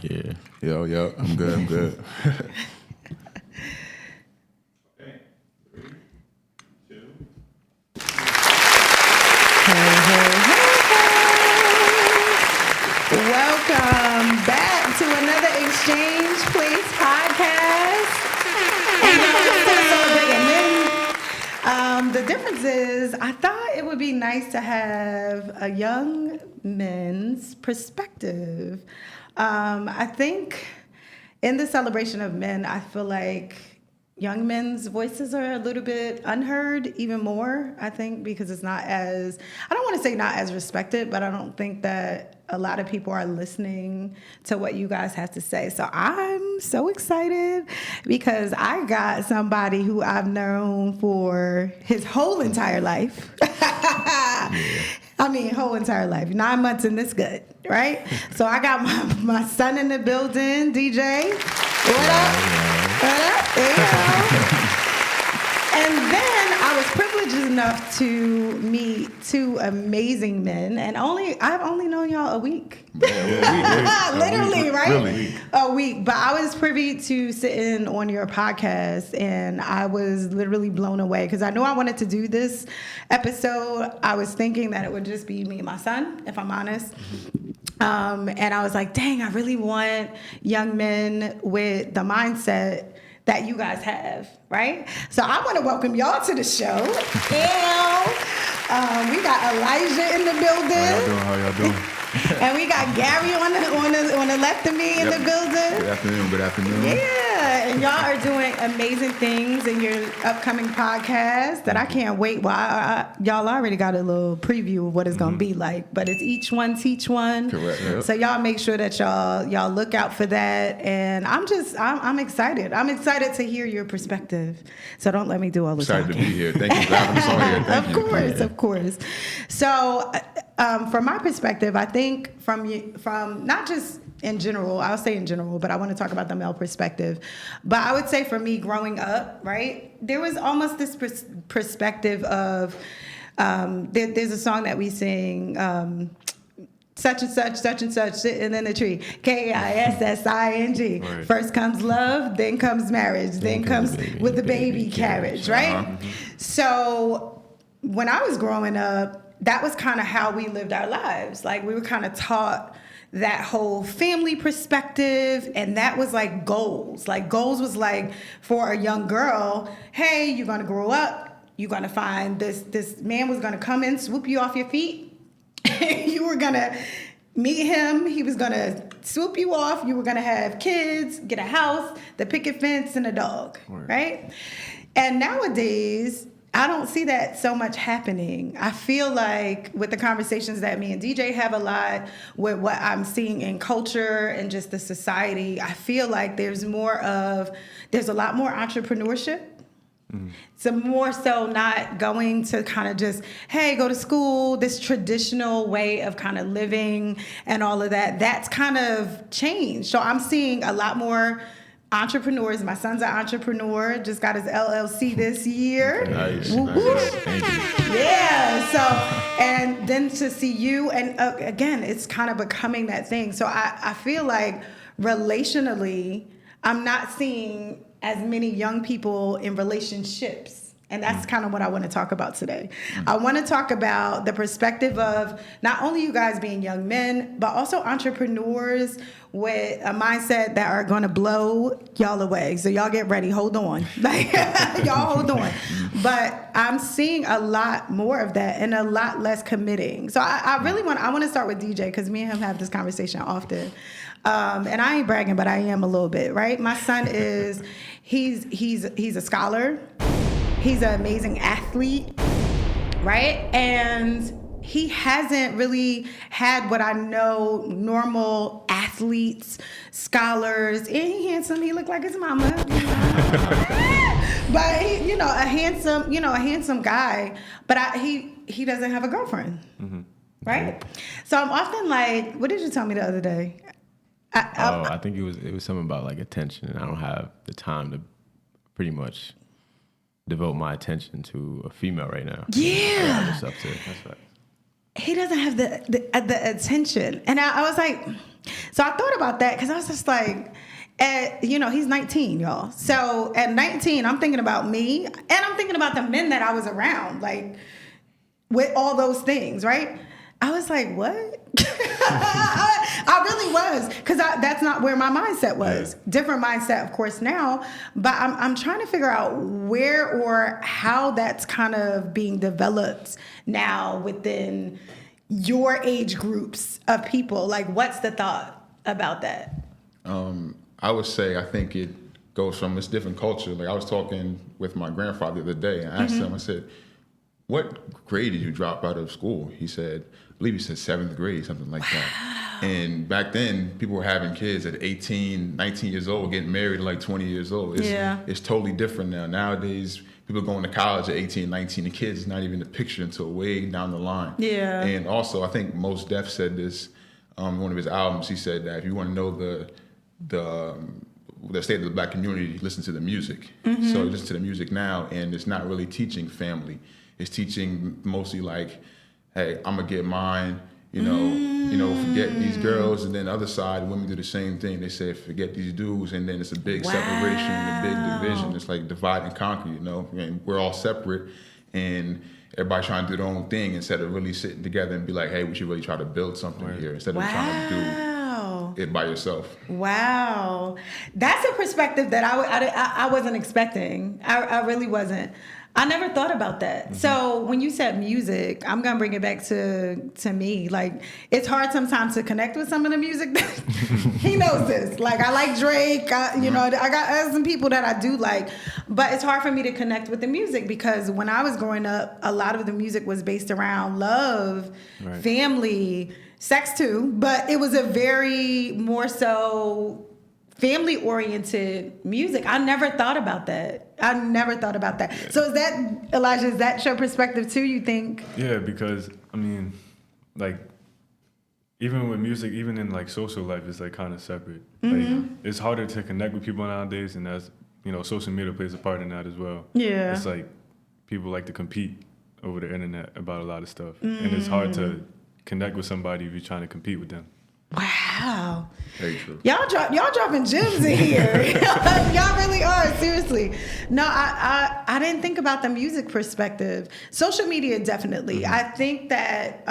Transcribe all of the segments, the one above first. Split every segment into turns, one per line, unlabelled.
Yeah.
Yo, I'm good.
Okay, 3, 2.
Welcome back to another Exchange Place podcast. And we're celebrating men. The difference is, I thought it would be nice to have a young men's perspective. I think in the celebration of men, I feel like young men's voices are a little bit unheard even more, I think, because it's not as, I don't want to say not as respected, but I don't think that a lot of people are listening to what you guys have to say. So I'm so excited because I got somebody who I've known for his whole entire life. I mean, whole entire life. 9 months and this good, right? So I got my son in the building, DJ. What up? What up? There you go. And then I was privileged enough to meet two amazing men, and I've only known y'all a week. Literally, right?
Really?
A week. But I was privy to sitting on your podcast, and I was literally blown away because I knew I wanted to do this episode. I was thinking that it would just be me and my son, if I'm honest. And I was like, dang, I really want young men with the mindset that you guys have, right? So I want to welcome y'all to the show. We got Elijah in the building.
How y'all doing?
And we got Gary on the left of me in the building.
Good afternoon.
Yeah, and y'all are doing amazing things in your upcoming podcast that I can't wait. Well, y'all already got a little preview of what it's gonna be like, but it's each one teach one.
Correct. Yep.
So y'all make sure that y'all look out for that. And I'm excited. I'm excited to hear your perspective. So don't let me do all the
Excited
talking.
to be here. Thank you for having us on here.
Of course. So, from my perspective, I think from not just in general, I'll say in general, but I want to talk about the male perspective. But I would say for me growing up, right, there was almost this perspective of, there's a song that we sing, such and such, sitting in the tree. Kissing.
Right.
First comes love, then comes marriage, then comes with the baby carriage, right? So when I was growing up, that was kind of how we lived our lives. Like we were kind of taught that whole family perspective, and that was like goals. Like goals was like for a young girl, hey, you're gonna grow up, you're gonna find this man was gonna come in, swoop you off your feet. You were gonna meet him, he was gonna swoop you off, you were gonna have kids, get a house, the picket fence, and a dog, right? And nowadays, I don't see that so much happening. I feel like with the conversations that me and DJ have a lot, with what I'm seeing in culture and just the society, I feel like there's a lot more entrepreneurship. So more so not going to kind of just, hey, go to school, this traditional way of kind of living and all of that. That's kind of changed. So I'm seeing a lot more entrepreneurs. My son's an entrepreneur, just got his LLC this year.
Nice.
Thank you.
Yeah, so, and then to see you, and again, it's kind of becoming that thing. So I feel like relationally, I'm not seeing as many young people in relationships. And that's kind of what I want to talk about today. I want to talk about the perspective of not only you guys being young men, but also entrepreneurs with a mindset that are going to blow y'all away. So y'all get ready. Hold on. Like, y'all hold on. But I'm seeing a lot more of that and a lot less committing. So I want to start with DJ because me and him have this conversation often. And I ain't bragging, but I am a little bit, right? My son he's a scholar. He's an amazing athlete, right? And he hasn't really had what I know normal athletes, scholars. And he handsome. He looked like his mama. But he, a handsome guy. But he doesn't have a girlfriend, right? So I'm often like, what did you tell me the other day?
I think it was something about like attention, and I don't have the time to pretty much devote my attention to a female right now.
Yeah.
That's up to. That's right.
he doesn't have the attention. And I was like, so I thought about that because I was just like, he's 19, y'all. So at 19, I'm thinking about me and I'm thinking about the men that I was around, like with all those things, right? I was like, what? I really was, because that's not where my mindset was. Yeah. Different mindset, of course, now. But I'm trying to figure out where or how that's kind of being developed now within your age groups of people. Like, what's the thought about that?
I would say I think it goes from it's different culture. Like I was talking with my grandfather the other day, and I asked him, I said, what grade did you drop out of school? He said, I believe he said 7th grade, something like that. And back then, people were having kids at 18, 19 years old, getting married at like 20 years old. It's totally different now. Nowadays, people going to college at 18, 19, the kids not even in the picture until way down the line.
Yeah.
And also, I think Mos Def said this in one of his albums. He said that if you want to know the state of the black community, listen to the music. So you listen to the music now, and it's not really teaching family. It's teaching mostly like, hey, I'm gonna get mine, forget these girls, and then the other side, women do the same thing. They say, forget these dudes, and then it's a big separation and a big division. It's like divide and conquer, and we're all separate, and everybody trying to do their own thing instead of really sitting together and be like, hey, we should really try to build something here instead of trying to do it by yourself.
Wow. That's a perspective that I wasn't expecting. I really wasn't. I never thought about that. So when you said music, I'm gonna bring it back to me. Like, it's hard sometimes to connect with some of the music. He knows this. Like, I like Drake. I got some people that I do like, but it's hard for me to connect with the music because when I was growing up, a lot of the music was based around love, family, sex too, but it was a very more so family-oriented music. I never thought about that. Yeah. So is that, Elijah, is that your perspective too, you think?
Yeah, because, I mean, like, even with music, even in, like, social life, it's, like, kind of separate. Like, it's harder to connect with people nowadays, and that's, social media plays a part in that as well.
Yeah.
It's, like, people like to compete over the internet about a lot of stuff. And it's hard to connect with somebody if you're trying to compete with them.
Wow.
Very true.
Y'all dropping gems in here. Y'all really are, seriously. No, I didn't think about the music perspective. Social media, definitely. I think that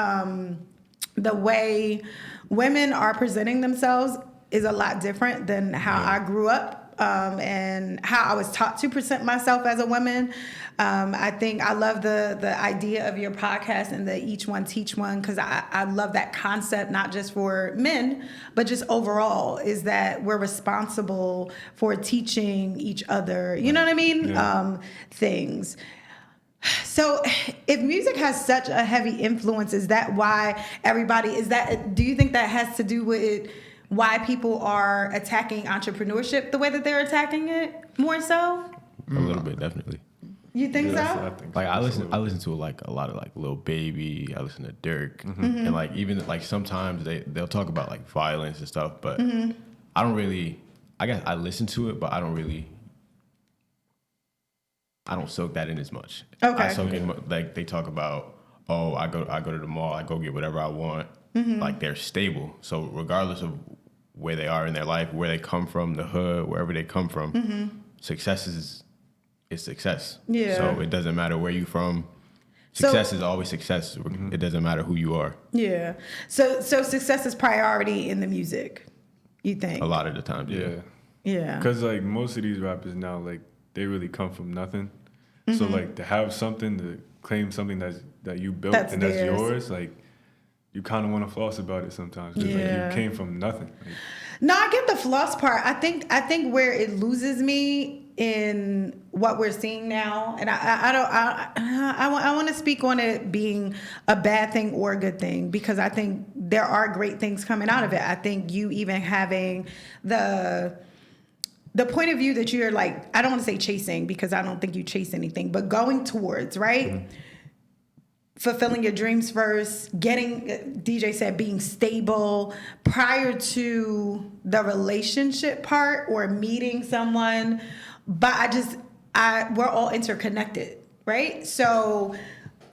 the way women are presenting themselves is a lot different than how I grew up. And how I was taught to present myself as a woman. I think I love the idea of your podcast and the Each One Teach One, because I love that concept, not just for men, but just overall, is that we're responsible for teaching each other, you know what I mean? Yeah. Things. So if music has such a heavy influence, is that why do you think that has to do with why people are attacking entrepreneurship the way that they're attacking it more so?
A little bit, definitely.
You think so?
I think so.
Like I listen to like a lot of like Lil Baby. I listen to Dirk, and like even like sometimes they'll talk about like violence and stuff, but I don't really. I guess I listen to it, but I don't soak that in as much.
Okay.
I soak in like they talk about. Oh, I go to the mall. I go get whatever I want. Like they're stable. So regardless of where they are in their life, where they come from, the hood, wherever they come from, success is success. Yeah. So it doesn't matter where you're from. Success is always success. It doesn't matter who you are.
Yeah. So success is priority in the music, you think? A
lot of the time, yeah.
Yeah.
Because like most of these rappers now, like they really come from nothing. So like to have something, to claim something that you built and that's yours, like you kind of want to floss about it sometimes. Just like you came from nothing. Like,
no, I get the floss part. I think where it loses me in what we're seeing now, and I want to speak on it being a bad thing or a good thing, because I think there are great things coming out of it. I think you even having the point of view that you're like, I don't want to say chasing, because I don't think you chase anything, but going towards, right? Fulfilling your dreams first, DJ said, being stable prior to the relationship part or meeting someone. But we're all interconnected, right? So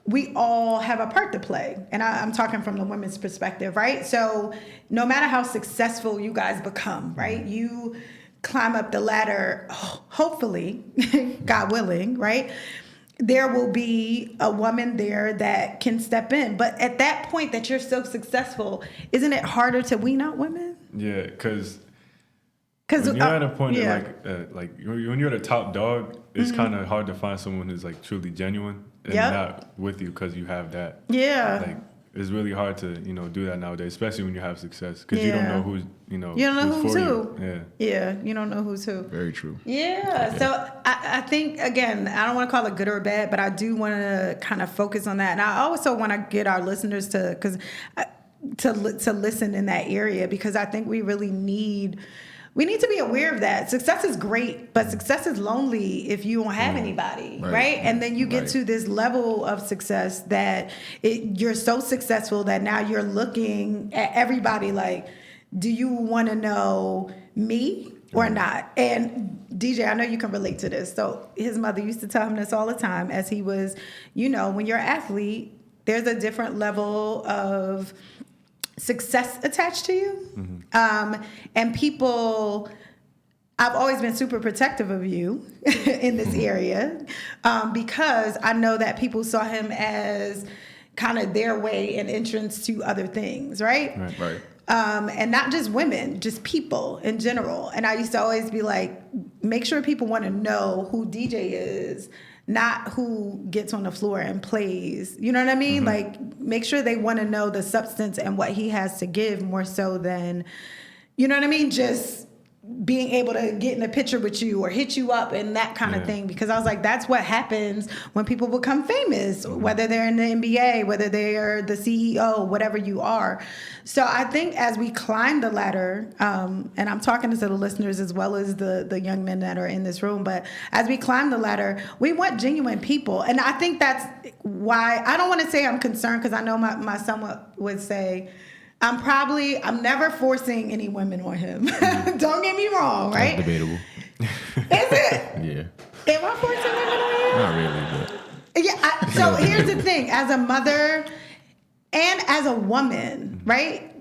we all have a part to play. And I'm talking from the women's perspective, right? So no matter how successful you guys become, right? You climb up the ladder, hopefully, God willing, right? There will be a woman there that can step in. But at that point that you're so successful, isn't it harder to wean out women?
Yeah, because when you're at a point like when you're the top dog, it's kind of hard to find someone who's like truly genuine and not with you because you have that.
Yeah.
Like it's really hard to do that nowadays, especially when you have success, because you don't know who's
you don't know who's who.
Yeah,
you don't know who's who.
Very true.
Yeah. So I think, again, I don't want to call it good or bad, but I do want to kind of focus on that, and I also want to get our listeners to listen in that area, because I think we really need to be aware of that. Success is great, but success is lonely if you don't have anybody, right? And then you get to this level of success that you're so successful that now you're looking at everybody like, do you want to know me or not? And DJ, I know you can relate to this. So his mother used to tell him this all the time as he was, when you're an athlete, there's a different level of success attached to you. And people, I've always been super protective of you in this area, because I know that people saw him as kind of their way and entrance to other things, right?
Right.
And not just women, just people in general. And I used to always be like, make sure people want to know who DJ is, not who gets on the floor and plays. You know what I mean? Like, make sure they want to know the substance and what he has to give more so than, you know what I mean? Just being able to get in a picture with you or hit you up and that kind of thing. Because I was like, that's what happens when people become famous, whether they're in the NBA, whether they are the CEO, whatever you are. So I think as we climb the ladder, and I'm talking to the listeners as well as the young men that are in this room, but as we climb the ladder, we want genuine people. And I think that's why, I don't want to say I'm concerned, because I know my son would say, I'm never forcing any women on him. Don't get me wrong, right?
That's debatable.
Is it?
Yeah.
Am I forcing women on you?
Not really, but.
Yeah. So here's the thing. As a mother and as a woman, right?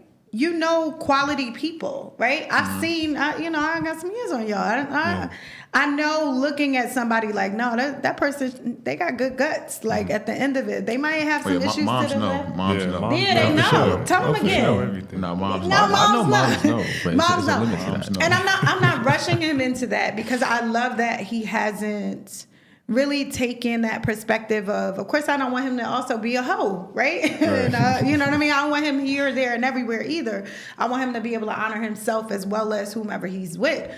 Quality people, right? I've seen, I got some years on y'all. I know looking at somebody like, no, that person, they got good guts. Like at the end of it, they might have some issues
moms
to the
know.
left.
Moms know.
Yeah, they know.
Sure.
Tell them again.
No, moms know.
I know moms know, but
Moms
it's a limit to
Moms
that.
know.
And I'm not rushing him into that, because I love that he hasn't really taken that perspective of course, I don't want him to also be a hoe, right? And, you know what I mean? I don't want him here, there, and everywhere either. I want him to be able to honor himself as well as whomever he's with.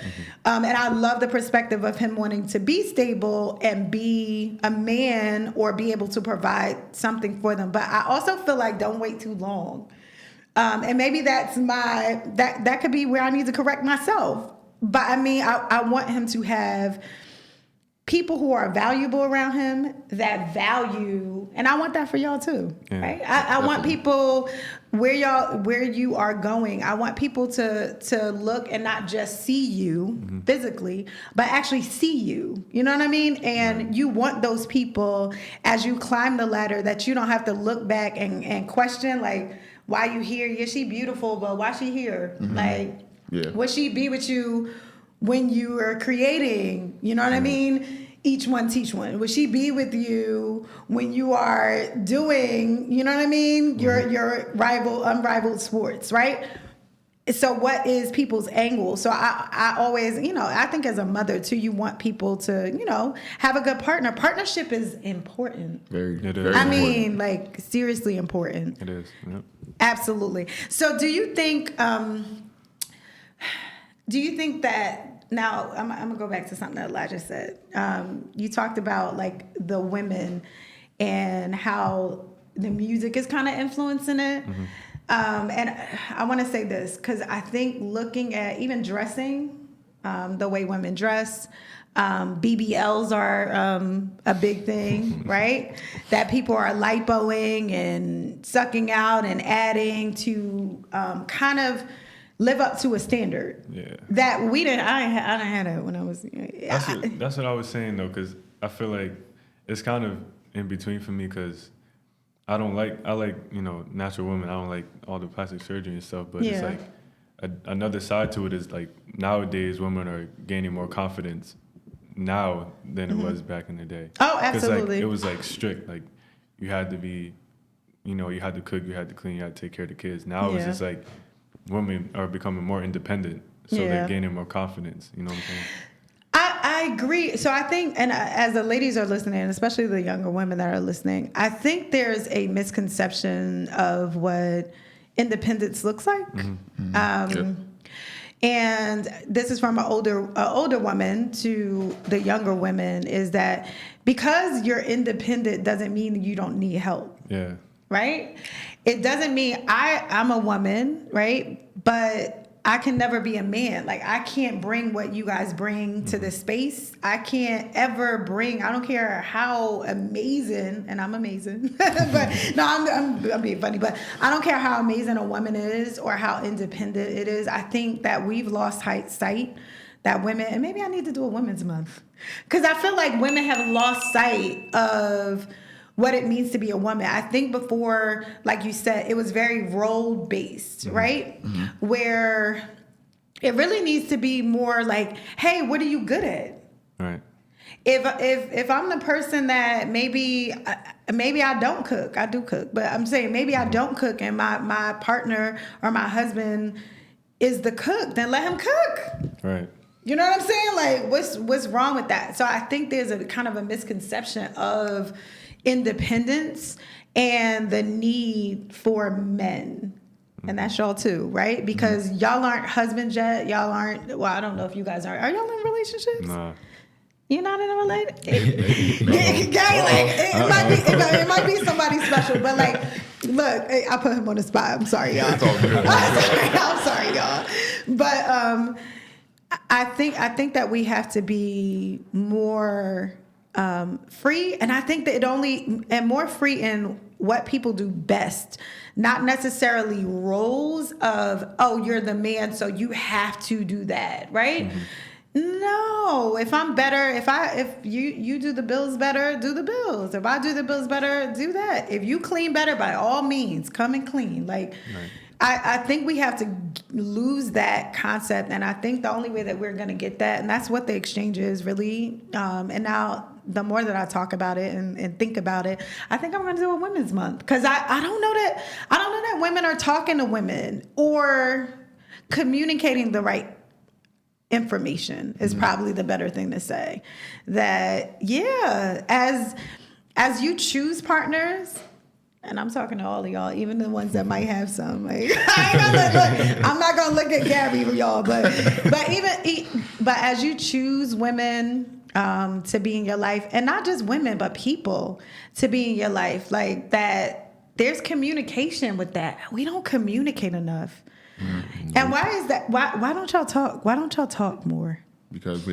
And I love the perspective of him wanting to be stable and be a man or be able to provide something for them. But I also feel like don't wait too long. And maybe that's that could be where I need to correct myself. But I mean, I want him to have people who are valuable around him that value, and I want that for y'all too, right? I want people where you are going. I want people to look and not just see you physically, but actually see you. You know what I mean? And you want those people as you climb the ladder that you don't have to look back and question like, why you here? Yeah, she beautiful, but why she here? Like, would she be with you when you are creating, you know what I mean? Each one teach one. Would she be with you when you are doing, you know what I mean? Your unrivaled sports, right? So what is people's angle? So I always, I think as a mother too, you want people to, have a good partner. Partnership is important.
Very
I mean, like seriously important.
It is. Yep.
Absolutely. So do you think that, now I'm gonna go back to something that Elijah said. You talked about like the women and how the music is kind of influencing it. And I want to say this because I think looking at even dressing, the way women dress, BBLs are a big thing, right? That people are lipoing and sucking out and adding to kind of live up to a standard that we didn't. I didn't have that when I was.
That's what I was saying though, because I feel like it's kind of in between for me, because I like, you know, natural women. I don't like all the plastic surgery and stuff, but it's like another side to it is like nowadays women are gaining more confidence now than it was back in the day.
Oh, absolutely.
Like, it was like strict. Like you had to be, you know, you had to cook, you had to clean, you had to take care of the kids. Now it's just like women are becoming more independent, so they're gaining more confidence. You know what I'm saying?
I agree. So I think, and as the ladies are listening, especially the younger women that are listening, I think there's a misconception of what independence looks like. And this is from an older woman to the younger women, is that because you're independent doesn't mean you don't need help.
Yeah.
Right? It doesn't mean I'm a woman, right? But I can never be a man. Like, I can't bring what you guys bring to this space. I can't ever bring, I don't care how amazing, and I'm amazing, but no, I'm being funny, but I don't care how amazing a woman is or how independent it is. I think that we've lost sight that women, and maybe I need to do a women's month, because I feel like women have lost sight of what it means to be a woman. I think before, like you said, it was very role-based, right? Where it really needs to be more like, hey, what are you good at?
Right.
If I'm the person that maybe I don't cook, I do cook, but I'm saying maybe I don't cook, and my partner or my husband is the cook, then let him cook.
Right.
You know what I'm saying? Like, what's wrong with that? So I think there's a kind of a misconception of independence and the need for men. And that's y'all too, right? Because y'all aren't husbands yet. Y'all aren't, well, I don't know if you guys are. Are y'all in relationships?
Nah.
You're not in a relationship? It might be somebody special, but like, look, I put him on the spot. I'm sorry, y'all.
It's all good.
I'm sorry, y'all. But I think that we have to be more free, and I think that more free in what people do best, not necessarily roles of, oh, you're the man, so you have to do that, right? No, if I'm better, if you do the bills better, do the bills. If I do the bills better, do that. If you clean better, by all means, come and clean. Like, I think we have to lose that concept, and I think the only way that we're going to get that, and that's what the exchange is really. And now, the more that I talk about it and think about it, I think I'm going to do a Women's Month, because I don't know that women are talking to women or communicating the right information is probably the better thing to say. That as you choose partners. And I'm talking to all of y'all, even the ones that might have some. Like, I'm not gonna look at Gabby, y'all, but as you choose women to be in your life, and not just women, but people to be in your life, like that, there's communication with that. We don't communicate enough. And why is that? Why don't y'all talk? Why don't y'all talk more?
Because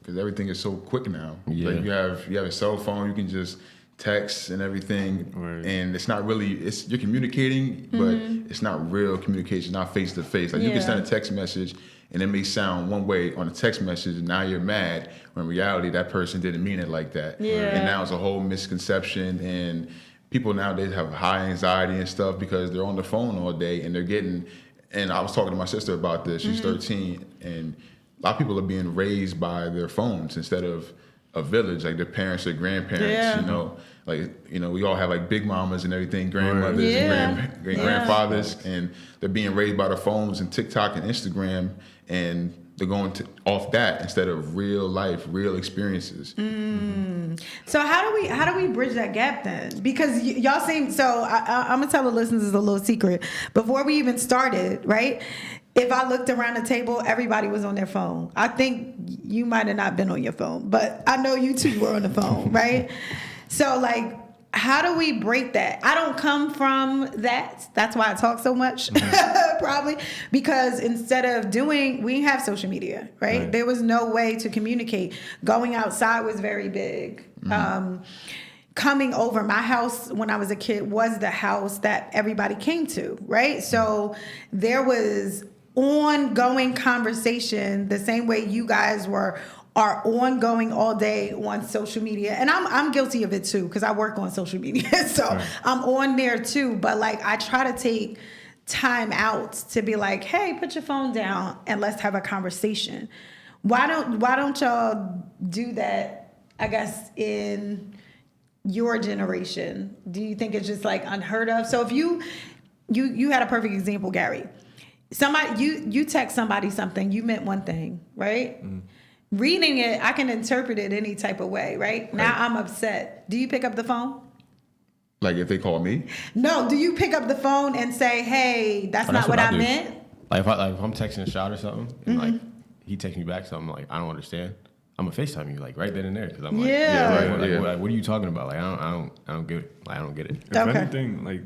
everything is so quick now. Yeah. Like you have a cell phone, you can just text and everything, and it's not really, you're communicating, but it's not real communication, not face to face. Like you can send a text message and it may sound one way on a text message, and now you're mad, when in reality that person didn't mean it like that. And now it's a whole misconception, and people nowadays have high anxiety and stuff because they're on the phone all day, and and I was talking to my sister about this, she's 13, and a lot of people are being raised by their phones instead of a village, like their parents or grandparents, we all have like big mamas and everything, grandmothers and grandfathers, and they're being raised by their phones and TikTok and Instagram, and they're going off that instead of real life, real experiences.
So how do we bridge that gap then? Because y'all seem, so I'm gonna tell the listeners a little secret. Before we even started, right? If I looked around the table, everybody was on their phone. I think you might have not been on your phone, but I know you two were on the phone, right? So, like, how do we break that? I don't come from that. That's why I talk so much, probably. Because instead of we didn't have social media, right? There was no way to communicate. Going outside was very big. Coming over, my house when I was a kid was the house that everybody came to, right? So there was ongoing conversation the same way you guys were are ongoing all day on social media. And I'm guilty of it too, because I work on social media. So I'm on there too. But like I try to take time out to be like, hey, put your phone down and let's have a conversation. Why don't y'all do that, I guess, in your generation? Do you think it's just like unheard of? So if you had a perfect example, Gary. Somebody you text somebody something, you meant one thing, right? Reading it, I can interpret it any type of way, right? Now I'm upset. Do you pick up the phone?
Like if they call me?
No, do you pick up the phone and say, hey, that's not what I meant?
Like if I'm texting a shot or something, and like he texts me back something, like I don't understand, I'm gonna FaceTime you like right then and there, because I'm like, what are you talking about? Like I don't get it. Like I don't get it.
If anything, like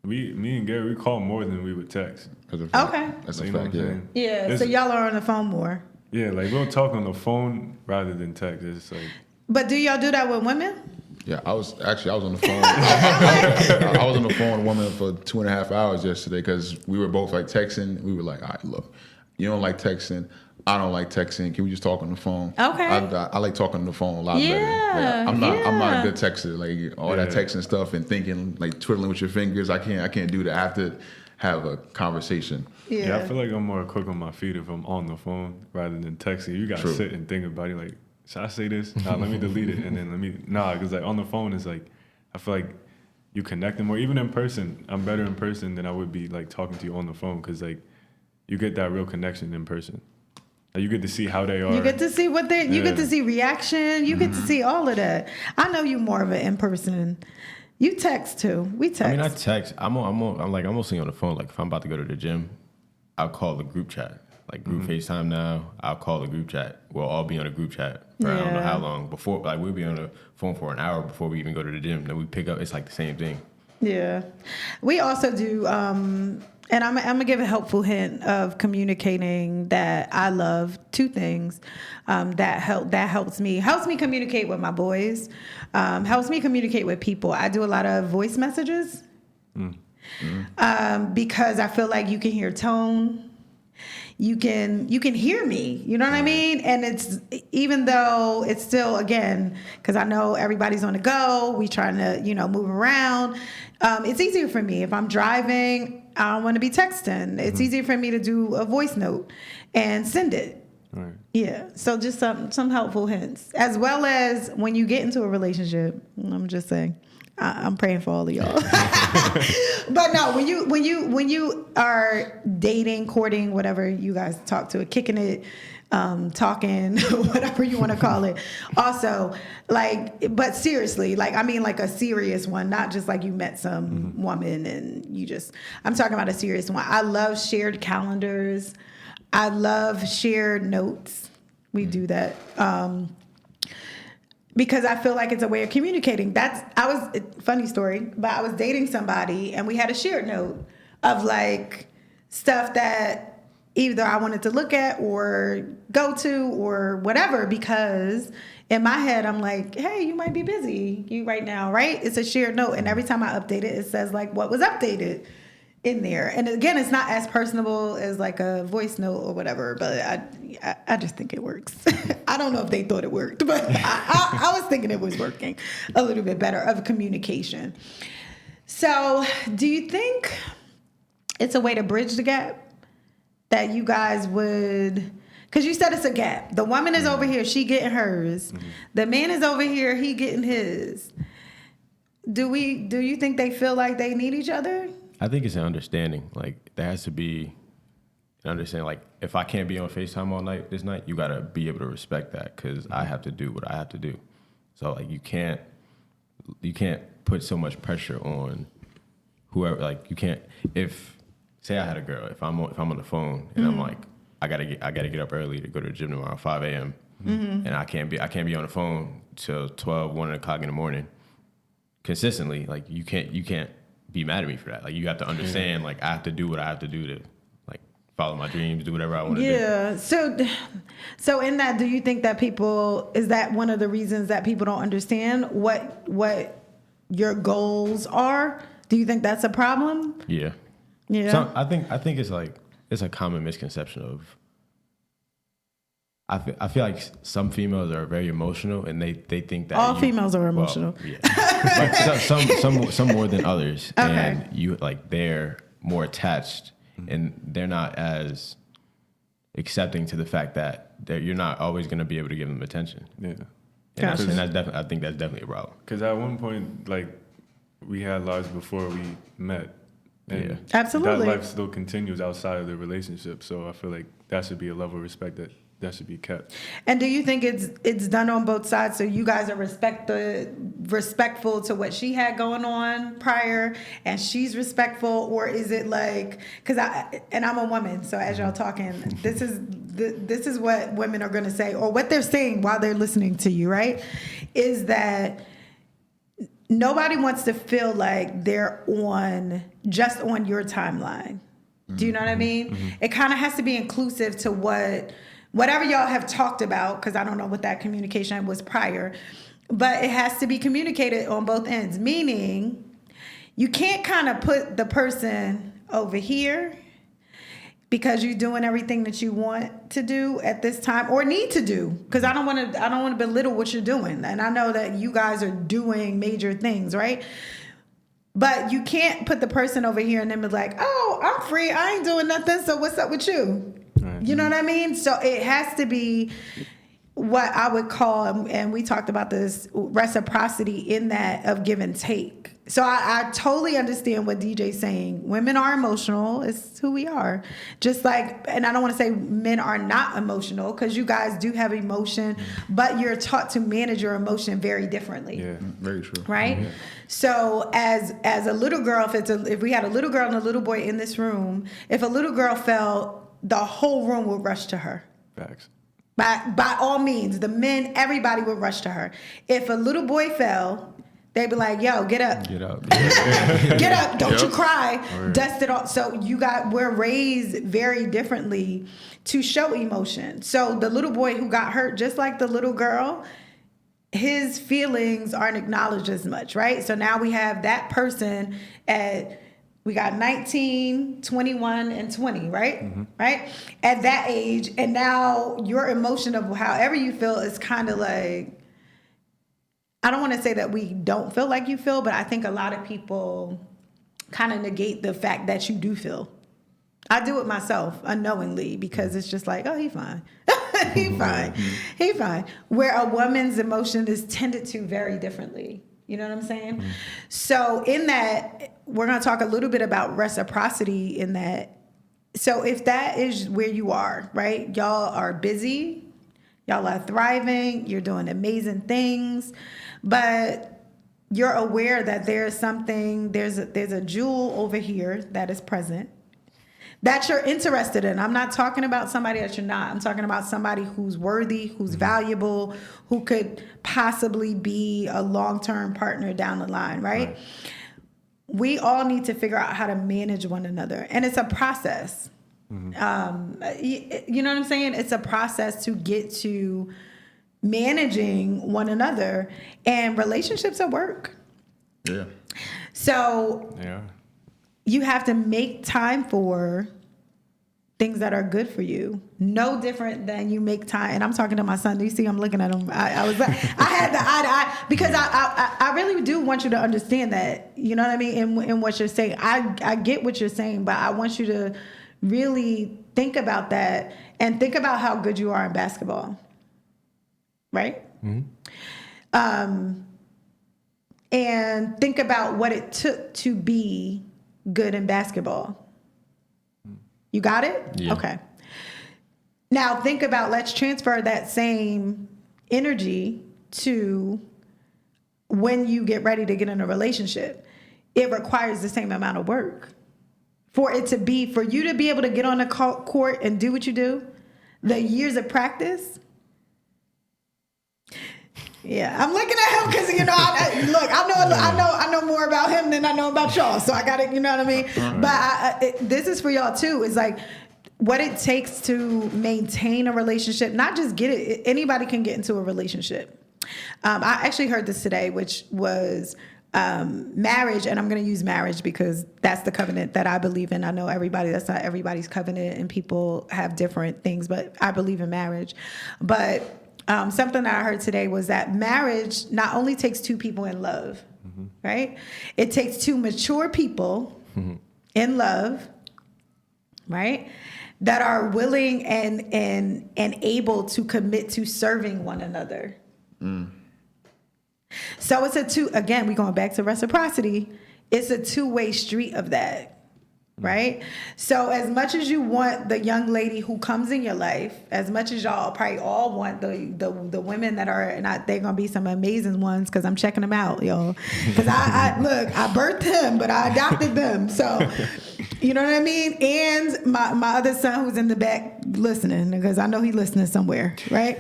me and Gary, we call more than we would text.
Okay.
That's a
You know
fact,
what I'm
yeah.
saying?
Yeah, so y'all are on the phone more.
Yeah, like we'll talk on the phone rather than text. It's like.
But do y'all do that with women?
Yeah, I was on the phone. I was on the phone with a woman for 2.5 hours yesterday because we were both like texting. We were like, all right, look, you don't like texting. I don't like texting. Can we just talk on the phone?
Okay.
I like talking on the phone a lot better. Like, I'm not a good texter. Like all that texting stuff and thinking, like twiddling with your fingers. I can't do that. I have to have a conversation.
Yeah, I feel like I'm more quick on my feet if I'm on the phone rather than texting. You gotta sit and think about it. Like, should I say this? Nah, let me delete it, and then because like on the phone is like, I feel like you connecting more. Even in person, I'm better in person than I would be like talking to you on the phone, because like you get that real connection in person. Like, you get to see how they are.
You get to see you get to see reaction. You get to see all of that. I know you more of an in person. You text too. We text.
I mean, I text. I'm mostly on the phone. Like if I'm about to go to the gym, I'll call the group chat. Like group FaceTime now, I'll call the group chat. We'll all be on a group chat for I don't know how long. Before, like we'll be on the phone for an hour before we even go to the gym. Then we pick up. It's like the same thing.
Yeah. We also do, and I'm gonna give a helpful hint of communicating that I love two things that helps me communicate with my boys, helps me communicate with people. I do a lot of voice messages because I feel like you can hear tone. You can hear me, you know what I mean? And it's, even though it's still, again, because I know everybody's on the go, we trying to, move around. It's easier for me if I'm driving. I don't want to be texting. It's easier for me to do a voice note and send it.
Right.
Yeah. So just some helpful hints, as well as when you get into a relationship. I'm just saying. I'm praying for all of y'all. But no, when you are dating, courting, whatever you guys talk to, kicking it, talking, whatever you want to call it. Also, like, but seriously, like, I mean, like a serious one, not just like you met some woman and I'm talking about a serious one. I love shared calendars. I love shared notes. We do that. Because I feel like it's a way of communicating. Funny story, but I was dating somebody and we had a shared note of like stuff that either I wanted to look at or go to or whatever, because in my head, I'm like, hey, you might be busy right now, right? It's a shared note. And every time I update it, it says like what was updated in there. And again, it's not as personable as like a voice note or whatever, but I just think it works. I don't know if they thought it worked, but I was thinking it was working a little bit better of communication. So do you think it's a way to bridge the gap that you guys would, because you said it's a gap. The woman is over here, she getting hers. The man is over here, he getting his. Do you think they feel like they need each other?
I think it's an understanding. Like there has to be an understanding. Like if I can't be on FaceTime all night this night, you gotta be able to respect that, because I have to do what I have to do. So like you can't put so much pressure on whoever. Like you can't. If say I had a girl, if I'm on the phone and I'm like I gotta get up early to go to the gym tomorrow, 5 a.m. And I can't be on the phone till 12, 1 o'clock in the morning consistently. Like you can't be mad at me for that. Like you have to understand, like I have to do what I have to do to like follow my dreams, do whatever I want to do.
Yeah. So in that, do you think that is that one of the reasons that people don't understand what your goals are? Do you think that's a problem?
Yeah.
Yeah.
So I think it's like, it's a common misconception of, I feel like some females are very emotional, and they think that
all females are emotional.
Well, yeah. But some more than others,
Okay.
and you like they're more attached, and they're not as accepting to the fact that you're not always going to be able to give them attention.
Yeah.
Gotcha.
And that's definitely, I think that's definitely a problem.
Because at one point, like, we had lives before we met. And
Yeah.
Absolutely.
that life still continues outside of the relationship. So I feel like that should be a level of respect that should be kept.
And do you think it's done on both sides? So you guys are respectful to what she had going on prior, and she's respectful, or is it like, because I'm a woman, so as y'all talking, this is what women are going to say, or what they're saying while they're listening to you, right? Is that nobody wants to feel like they're just on your timeline. Do you know what I mean? Mm-hmm. It kind of has to be inclusive to whatever y'all have talked about, because I don't know what that communication was prior, but it has to be communicated on both ends, meaning you can't kind of put the person over here because you're doing everything that you want to do at this time or need to do, because I don't want to belittle what you're doing, and I know that you guys are doing major things, right? But you can't put the person over here and then be like, oh, I'm free, I ain't doing nothing, so what's up with you? Right. You know what I mean? So it has to be what I would call, and we talked about this, reciprocity in that of give and take. So I totally understand what DJ's saying. Women are emotional. It's who we are. Just like, and I don't want to say men are not emotional, because you guys do have emotion, but you're taught to manage your emotion very differently.
Yeah,
very true.
Right?
Yeah.
So as a little girl, if we had a little girl and a little boy in this room, if a little girl fell, the whole room would rush to her.
Facts.
By all means, the men, everybody would rush to her. If a little boy fell, they'd be like, yo, get up.
Get up.
Get up. Don't you cry.
Right.
Dust it off. So we're raised very differently to show emotion. So the little boy who got hurt, just like the little girl, his feelings aren't acknowledged as much, right? So now we have that person we got 19, 21, and 20, right? Mm-hmm. Right? At that age, and now your emotion of however you feel is kind of like, I don't want to say that we don't feel like you feel, but I think a lot of people kind of negate the fact that you do feel. I do it myself unknowingly, because it's just like, oh, he fine. He fine. He fine. Where a woman's emotion is tended to very differently. You know what I'm saying? Mm-hmm. So in that, we're going to talk a little bit about reciprocity in that. So if that is where you are, right? Y'all are busy. Y'all are thriving. You're doing amazing things. But you're aware that there's a jewel over here that is present that you're interested in. I'm not talking about somebody that you're not. I'm talking about somebody who's worthy, who's valuable, who could possibly be a long-term partner down the line, right? We all need to figure out how to manage one another. And it's a process. Mm-hmm. You know what I'm saying? It's a process to get to managing one another. And relationships are work.
Yeah.
So
Yeah.
You have to make time for things that are good for you. No different than you make time. And I'm talking to my son. Do you see I'm looking at him? I was like, I had the eye to eye, because I really do want you to understand that, you know what I mean? In what you're saying. I get what you're saying, but I want you to really think about that and think about how good you are in basketball. Right? Mm-hmm. And think about what it took to be good in basketball. You got it?
Yeah.
Okay. Now think about, let's transfer that same energy to when you get ready to get in a relationship. It requires the same amount of work. For you to be able to get on the court and do what you do, the years of practice. Yeah, I'm looking at him because I know more about him than I know about y'all. So I got to, you know what I mean. But this is for y'all too. It's like what it takes to maintain a relationship. Not just get it. Anybody can get into a relationship. I actually heard this today, which was marriage, and I'm going to use marriage because that's the covenant that I believe in. I know that's not everybody's covenant, and people have different things, but I believe in marriage. But something that I heard today was that marriage not only takes two people in love, right? It takes two mature people in love, right? That are willing and able to commit to serving one another. So it's again, we're going back to reciprocity. It's a two-way street of that, right? So as much as you want the young lady who comes in your life, as much as y'all probably all want the women that are, and they're going to be some amazing ones because I'm checking them out, y'all. Because I birthed them, but I adopted them. So, you know what I mean? And my other son who's in the back listening, because I know he's listening somewhere, right?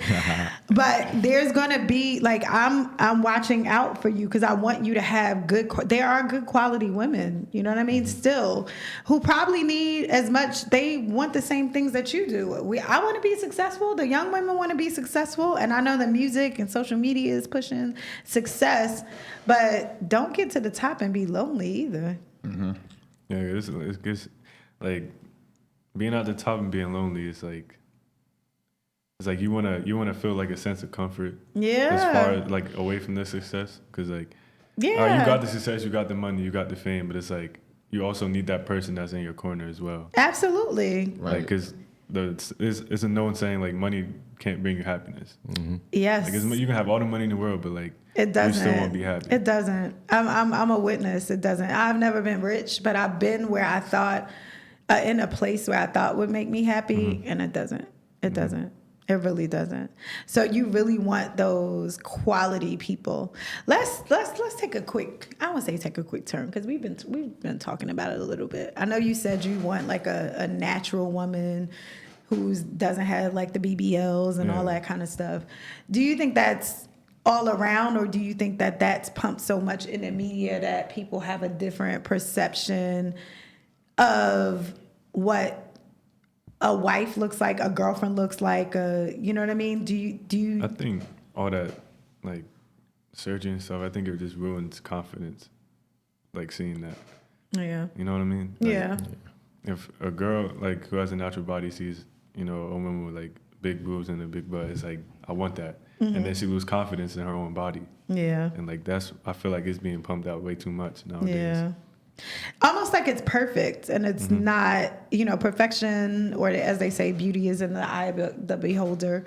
But there's going to be, like, I'm watching out for you because I want you to have there are good quality women, you know what I mean? Still, who probably need as much, they want the same things that you do. I want to be successful. The young women want to be successful. And I know the music and social media is pushing success, but don't get to the top and be lonely either.
Mm-hmm. Yeah, it's good. Like, being at the top and being lonely is like, it's like you wanna feel like a sense of comfort.
Yeah.
As far as like away from the success, because like,
yeah,
all right, you got the success, you got the money, you got the fame, but it's like you also need that person that's in your corner as well.
Absolutely.
Right. Like, because it's a known saying, like, money can't bring you happiness.
Mm-hmm. Yes.
Like, you can have all the money in the world, but like,
it doesn't.
You still won't be happy.
It doesn't. I'm a witness. It doesn't. I've never been rich, but I've been where I thought, in a place where I thought would make me happy, and it doesn't. It doesn't. It really doesn't. So you really want those quality people. Let's take a quick. I won't say take a quick turn because we've been talking about it a little bit. I know you said you want like a natural woman who doesn't have like the BBLs and all that kind of stuff. Do you think that's all around, or do you think that that's pumped so much in the media that people have a different perception of what a wife looks like, a girlfriend looks like, you know what I mean? Do you?
I think all that like surgery and stuff, I think it just ruins confidence, like seeing that.
Yeah.
You know what I mean? Like,
yeah.
If a girl like who has a natural body sees, a woman with like big boobs and a big butt, it's like, I want that. And then she loses confidence in her own body. Yeah. And like I feel like it's being pumped out way too much nowadays. Yeah.
Almost like it's perfect, and it's not, perfection, or as they say, beauty is in the eye of the beholder.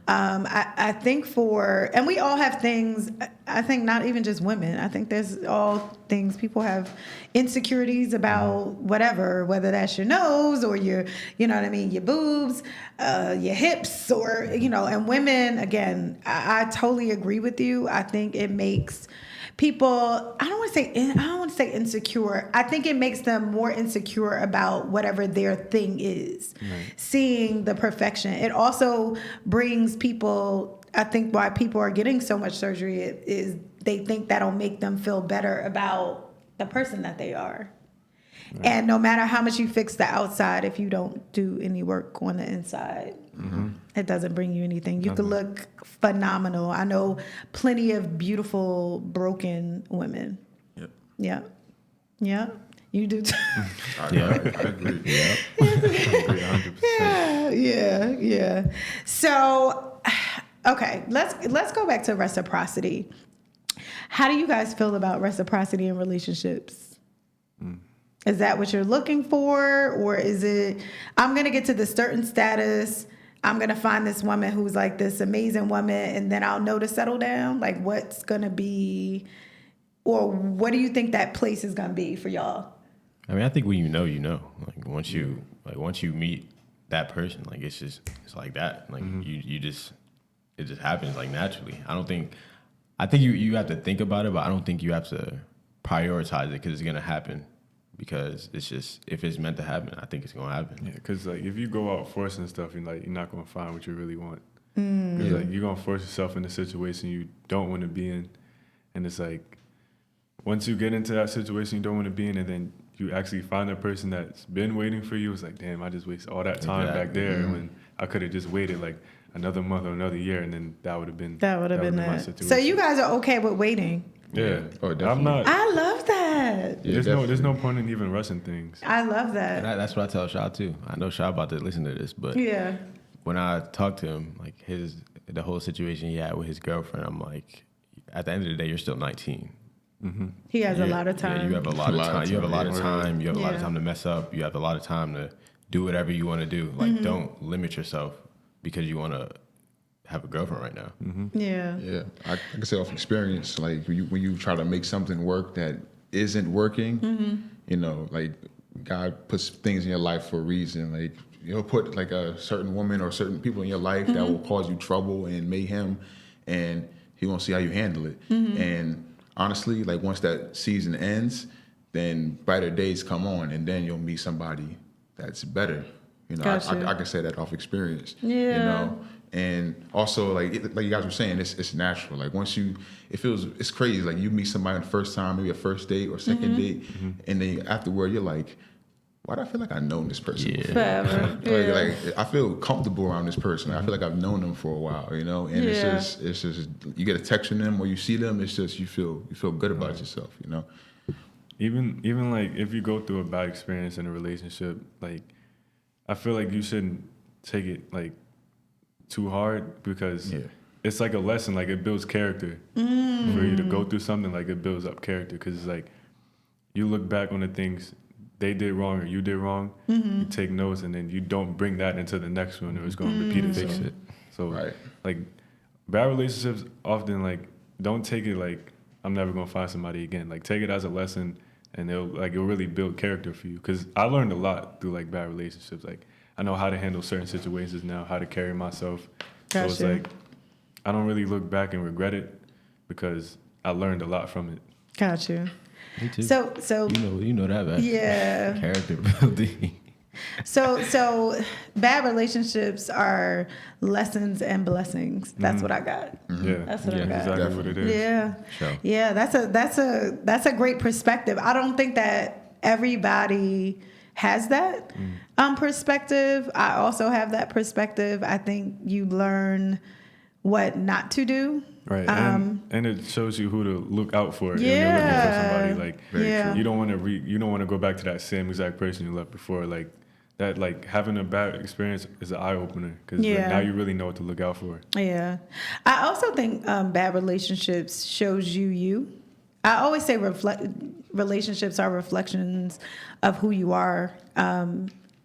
I think and we all have things, I think not even just women, I think there's all things, people have insecurities about whatever, whether that's your nose or your, you know what I mean, your boobs, your hips, or, and women, again, I totally agree with you. I think it makes people, I don't want to say insecure. I think it makes them more insecure about whatever their thing is. Right. Seeing the perfection. It also brings people, I think why people are getting so much surgery is they think that'll make them feel better about the person that they are. Right. And no matter how much you fix the outside, if you don't do any work on the inside, it doesn't bring you anything. You could look phenomenal. I know plenty of beautiful, broken women. Yep. Yeah. Yeah. You do too.
I agree. Yeah.
I agree 100%.
Yeah. So, okay, let's go back to reciprocity. How do you guys feel about reciprocity in relationships? Is that what you're looking for? Or is it, I'm going to get to this certain status, I'm going to find this woman who's like this amazing woman, and then I'll know to settle down? Like, what's going to be, or what do you think that place is going to be for y'all?
I mean, I think when you know. Like, once you meet that person, like, it's like that. Like, it just happens, like, naturally. I think you have to think about it, but I don't think you have to prioritize it because it's going to happen. Because it's just, if it's meant to happen, I think it's gonna happen.
Yeah, because like if you go out forcing stuff, you're not gonna find what you really want. Because like you're gonna force yourself in a situation you don't want to be in, and it's like once you get into that situation you don't want to be in, and then you actually find a person that's been waiting for you, it's like, damn, I just wasted all that time back there when I could have just waited like another month or another year, and then that would have been
my situation. So you guys are okay with waiting
Yeah.
Oh,
I'm
definitely.
not.
I love that.
Yeah,
There's no point in even rushing things.
I love
And
that.
that's what I tell Shaw too. I know Shaw about to listen to this, but
Yeah.
when I talk to him, like the whole situation he had with his girlfriend, I'm like, at the end of the day, you're still 19.
He has a
You're-
lot of time.
Yeah, you have a lot of time. You have a lot of
yeah.
time. You have a lot of
Yeah.
time to mess up. You have a lot of time to do whatever you want to do. Like, don't limit yourself because you want to have a girlfriend right now.
Yeah.
Yeah, I can say off experience, like when you try to make something work that isn't working, you know, like God puts things in your life for a reason. Like He'll put like a certain woman or certain people in your life that will cause you trouble and mayhem, and He won't see how you handle it. And honestly, like once that season ends, then brighter days come on, and then you'll meet somebody that's better. You know,
Gotcha.
I can say that off experience. You
Yeah.
know, and also like you guys were saying, it's natural. Like once it's crazy. Like you meet somebody the first time, maybe a first date or 2nd date, and then afterward you're like, why do I feel like I've known this person?
Yeah.
before?
Forever. Yeah.
Like I feel comfortable around this person. I feel like I've known them for a while, you know. And
Yeah.
it's just you get a text from them or you see them. It's just you feel good about yourself, you know.
Even like if you go through a bad experience in a relationship, like I feel like you shouldn't take it like too hard because
Yeah.
it's like a lesson. Like it builds character for you to go through something. Like it builds up character because it's like you look back on the things they did wrong or you did wrong. You take notes and then you don't bring that into the next one or it's going to repeat itself.
Fix it.
So
Right.
like bad relationships often like don't take it like I'm never gonna find somebody again. Like take it as a lesson and it'll really build character for you. Cause I learned a lot through like bad relationships. Like I know how to handle certain situations now, how to carry myself. So it's
Gotcha.
like I don't really look back and regret it because I learned a lot from it.
Got you.
Me too.
So
you know that, man.
yeah.
Character building.
So bad relationships are lessons and blessings. That's what I got.
Yeah,
That's what I
yeah,
got.
exactly what it is.
Yeah.
Sure.
Yeah, that's a great perspective. I don't think that everybody has that perspective. I also have that perspective. I think you learn what not to do.
Right, and it shows you who to look out for if
Yeah.
you're looking for somebody. Like
Yeah.
you don't want to go back to that same exact person you left before. Like that, like having a bad experience is an eye opener because
Yeah.
now you really know what to look out for.
Yeah. I also think bad relationships shows you. I always say relationships are reflections of who you are,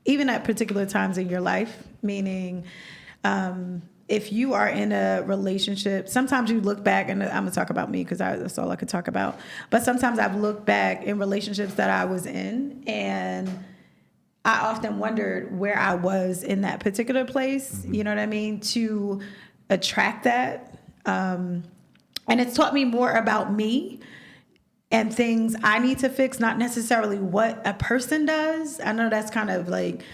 even at particular times in your life, meaning if you are in a relationship, sometimes you look back, and I'm going to talk about me because that's all I could talk about. But sometimes I've looked back in relationships that I was in, and I often wondered where I was in that particular place, you know what I mean, to attract that. And it's taught me more about me and things I need to fix, not necessarily what a person does. I know that's kind of like,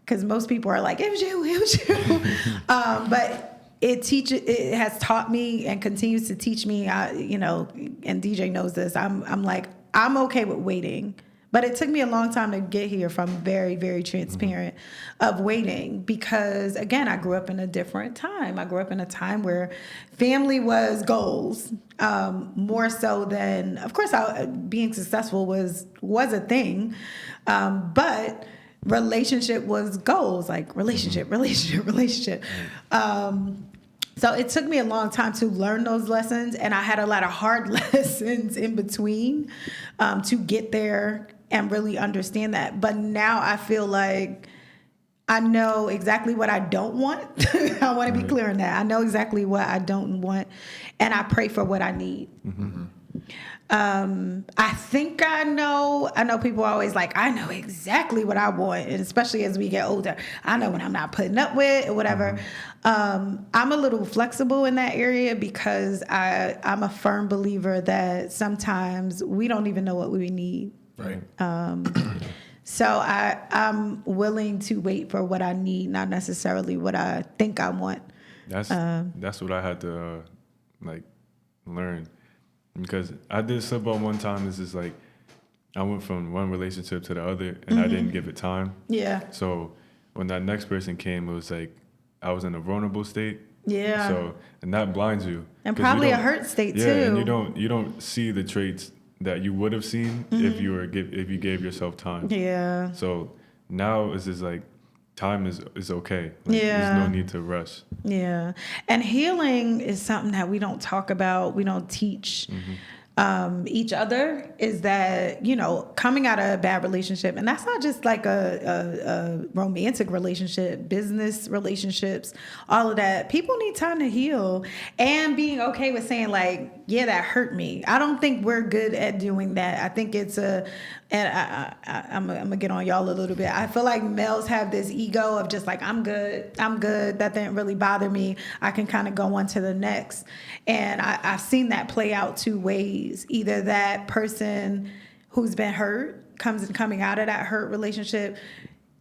because most people are like, it was you. But it has taught me and continues to teach me, and DJ knows this. I'm like, I'm okay with waiting. But it took me a long time to get here, if I'm very, very transparent, of waiting. Because, again, I grew up in a different time. I grew up in a time where family was goals, more so than, of course, being successful was a thing. But relationship was goals, like relationship. So it took me a long time to learn those lessons. And I had a lot of hard lessons in between to get there and really understand that. But now I feel like I know exactly what I don't want. I want to be clear on that. I know exactly what I don't want, and I pray for what I need. I think I know people are always like, I know exactly what I want, and especially as we get older, I know what I'm not putting up with or whatever. I'm a little flexible in that area because I'm a firm believer that sometimes we don't even know what we need.
Right.
So I'm willing to wait for what I need, not necessarily what I think I want.
That's what I had to learn, because I did slip up one time. It's just like I went from one relationship to the other, and I didn't give it time.
Yeah.
So when that next person came, it was like I was in a vulnerable state,
Yeah.
So, and that blinds you.
And
'Cause you
probably a
don't-
hurt state
yeah,
too.
and you don't see the traits that you would have seen if you gave yourself time.
Yeah.
So now it's just like time is okay. Like,
Yeah.
There's no need to rush.
Yeah. And healing is something that we don't talk about, we don't teach each other, is that, you know, coming out of a bad relationship, and that's not just like a romantic relationship, business relationships, all of that. People need time to heal, and being okay with saying like, yeah, that hurt me. I don't think we're good at doing that. I think it's I'm gonna get on y'all a little bit. I feel like males have this ego of just like, I'm good. That didn't really bother me. I can kind of go on to the next. And I've seen that play out two ways. Either that person who's been hurt coming out of that hurt relationship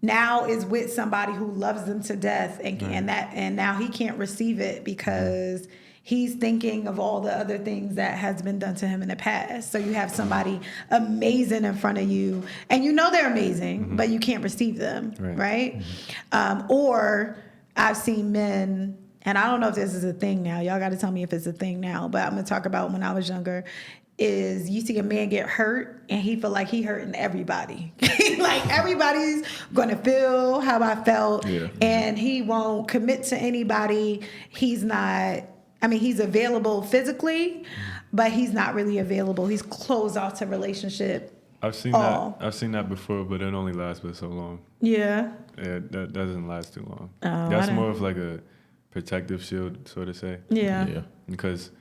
now is with somebody who loves them to death, and now he can't receive it because he's thinking of all the other things that has been done to him in the past. So you have somebody amazing in front of you, and you know they're amazing, but you can't receive them, right? Or I've seen men, and I don't know if this is a thing now. Y'all got to tell me if it's a thing now, but I'm going to talk about when I was younger. Is you see a man get hurt and he feel like he hurting everybody. Like everybody's gonna feel how I felt, and he won't commit to anybody. He's not, I mean, he's available physically, but he's not really available. He's closed off to relationship.
I've seen that before, but it only lasts for so long.
Yeah.
Yeah, that doesn't last too long.
Oh,
That's more of like a protective shield, so to say.
Yeah.
Because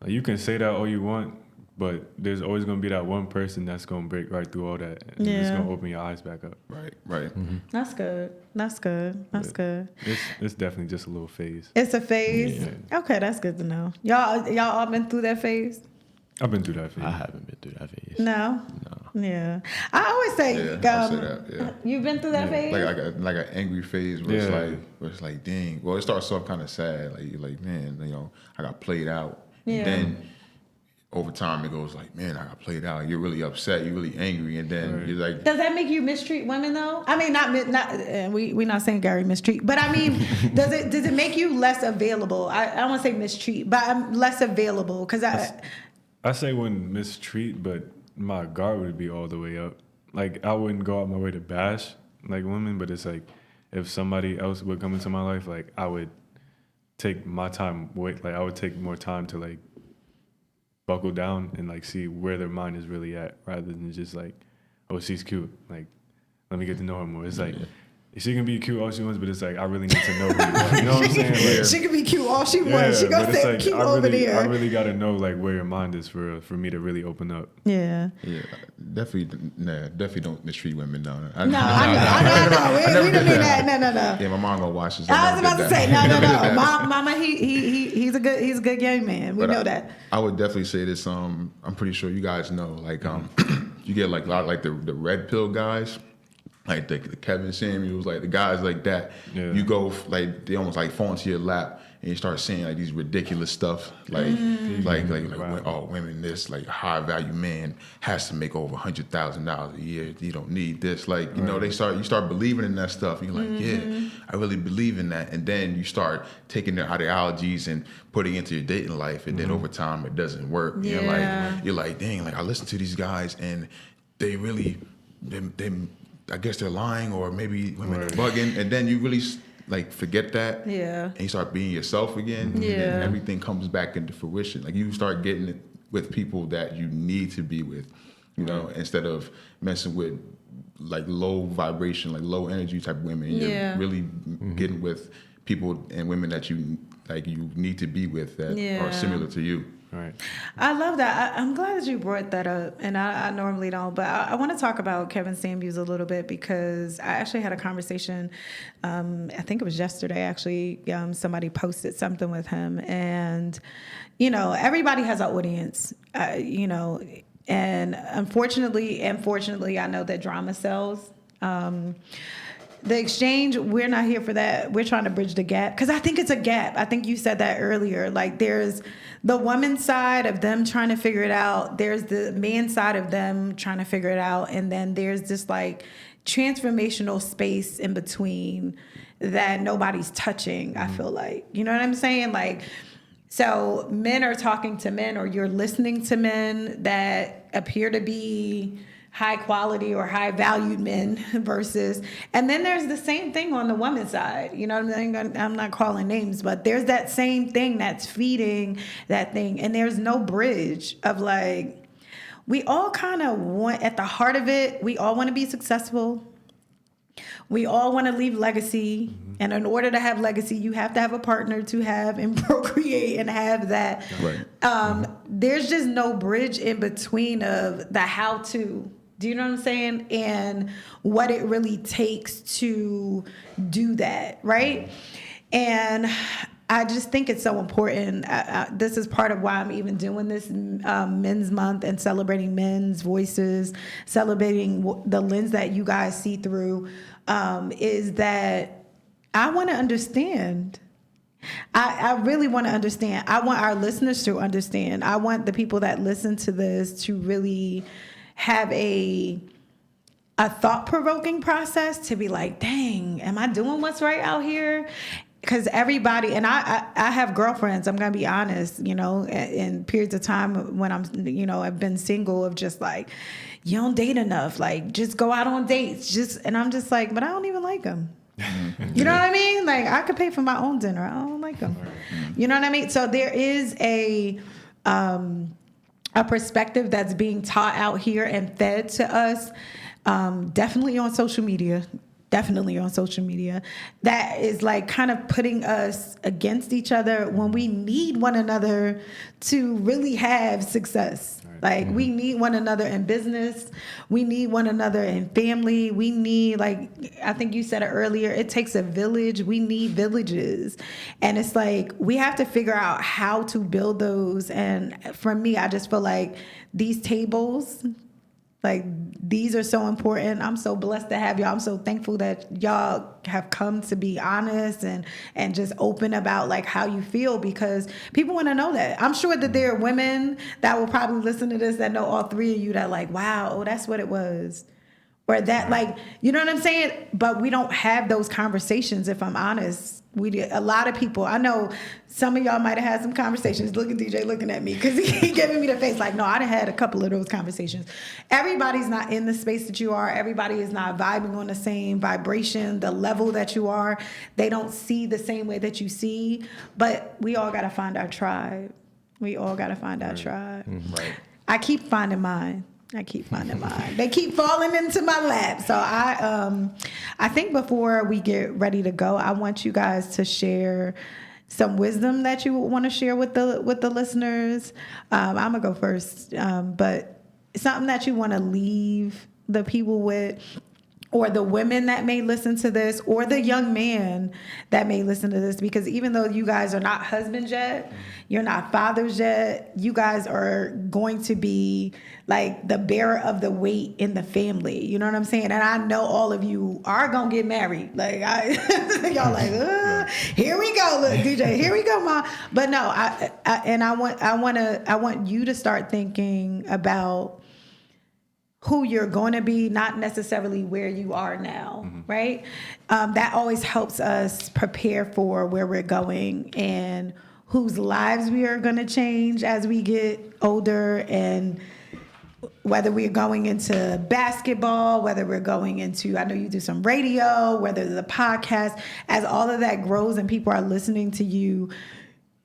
you can say that all you want, but there's always going to be that one person that's going to break right through all that, and it's going to open your eyes back up.
Right.
That's good. That's good.
It's definitely just a little phase.
It's a phase? Yeah. Okay, that's good to know. Y'all all been through that phase?
I've been through that phase.
I haven't been through that phase.
No? Yeah. I always say,
I say that, yeah.
You've been through that phase?
Like an angry phase where it's like, dang. Well, it starts off kind of sad. Like you're like, man, you know, I got played out.
Yeah.
And then over time it goes like, man, I got played out. You're really upset. You're really angry, and then you're like,
does that make you mistreat women though? I mean, we're not saying Gary mistreat, but I mean, does it make you less available? I don't want to say mistreat, but I'm less available because
I say wouldn't mistreat, but my guard would be all the way up. Like I wouldn't go out my way to bash like women, but it's like if somebody else would come into my life, like I would take my time. I would take more time to like buckle down and like see where their mind is really at, rather than just like, oh, she's cute. Like, let me get to know her more. It's like, she can be cute all she wants, but it's like, I really need to know who you are. You know what I'm saying? Like,
she can be cute all she wants. She gonna say
like,
cute over there.
I really got to know like where your mind is for me to really open up.
Yeah.
Yeah, definitely don't mistreat women. No.
I know. We don't mean that. No.
Yeah, my mom gonna watch this.
I was about to say, no. Mama, he's a good young man. We know that.
I would definitely say this. I'm pretty sure you guys know. Like, you get like a lot like the red pill guys. Like the Kevin Samuels, like the guys like that, you go like they almost like fall into your lap, and you start saying like these ridiculous stuff, like women, this like a high value man has to make over $100,000 a year. You don't need this, like you know you start believing in that stuff. And you're like, yeah, I really believe in that, and then you start taking their ideologies and putting it into your dating life, and then over time it doesn't work.
Yeah.
You're like, dang, like I listen to these guys and they really they I guess they're lying, or maybe women are bugging, and then you really like forget that, and you start being yourself again, and then everything comes back into fruition. Like you start getting it with people that you need to be with, you know, instead of messing with like low vibration, like low energy type women. You're really getting with people and women that you need to be with that are similar to you.
Right.
I love that. I'm glad that you brought that up, and I normally don't, but I want to talk about Kevin Samuels a little bit because I actually had a conversation, I think it was yesterday actually, somebody posted something with him, and, you know, everybody has an audience, you know, and unfortunately, I know that drama sells. The exchange, we're not here for that. We're trying to bridge the gap because I think it's a gap. I think you said that earlier. Like there's the woman's side of them trying to figure it out. There's the man's side of them trying to figure it out. And then there's this like transformational space in between that nobody's touching, I feel like. You know what I'm saying? Like, so men are talking to men, or you're listening to men that appear to be high quality or high valued men versus, and then there's the same thing on the woman's side. You know what I'm saying? I'm not calling names, but there's that same thing that's feeding that thing. And there's no bridge of like, we all kind of want, at the heart of it, we all want to be successful. We all want to leave legacy. Mm-hmm. And in order to have legacy, you have to have a partner to have and procreate and have that.
Right.
There's just no bridge in between of the how to. Do you know what I'm saying? And what it really takes to do that, right? And I just think it's so important. This is part of why I'm even doing this Men's Month and celebrating men's voices, celebrating the lens that you guys see through, is that I want to understand. I really want to understand. I want our listeners to understand. I want the people that listen to this to really have a thought-provoking process to be like, dang, am I doing what's right out here? Because everybody, and I have girlfriends, I'm going to be honest, you know, in periods of time when I'm, you know, I've been single, of just like, you don't date enough. Like, just go out on dates. And I'm just like, but I don't even like them. You know what I mean? Like, I could pay for my own dinner. I don't like them. You know what I mean? So there is a perspective that's being taught out here and fed to us, definitely on social media, that is like kind of putting us against each other when we need one another to really have success. Like, we need one another in business. We need one another in family. We need, like, I think you said it earlier, it takes a village. We need villages. And it's like, we have to figure out how to build those. And for me, I just feel like these tables, like, these are so important. I'm so blessed to have y'all. I'm so thankful that y'all have come to be honest and just open about like how you feel, because people want to know that. I'm sure that there are women that will probably listen to this that know all three of you that like, wow, oh, that's what it was. Or that, like, you know what I'm saying? But we don't have those conversations, if I'm honest. A lot of people, I know some of y'all might have had some conversations. Look at DJ looking at me because he giving me the face like, no, I'd have had a couple of those conversations. Everybody's not in the space that you are. Everybody is not vibing on the same vibration, the level that you are. They don't see the same way that you see. But we all got to find our tribe. We all got to find our tribe.
Right.
I keep finding mine. They keep falling into my lap. So I think before we get ready to go, I want you guys to share some wisdom that you want to share with the listeners. I'm gonna go first, but something that you want to leave the people with, or the women that may listen to this, or the young man that may listen to this, because even though you guys are not husbands yet, you're not fathers yet, you guys are going to be like the bearer of the weight in the family. You know what I'm saying? And I know all of you are gonna get married. Like, y'all like, here we go, look, DJ, here we go, Mom. But no, I want you to start thinking about who you're going to be, not necessarily where you are now, right? That always helps us prepare for where we're going and whose lives we are going to change as we get older, and whether we're going into basketball, whether we're going into, I know you do some radio, whether the podcast, as all of that grows and people are listening to you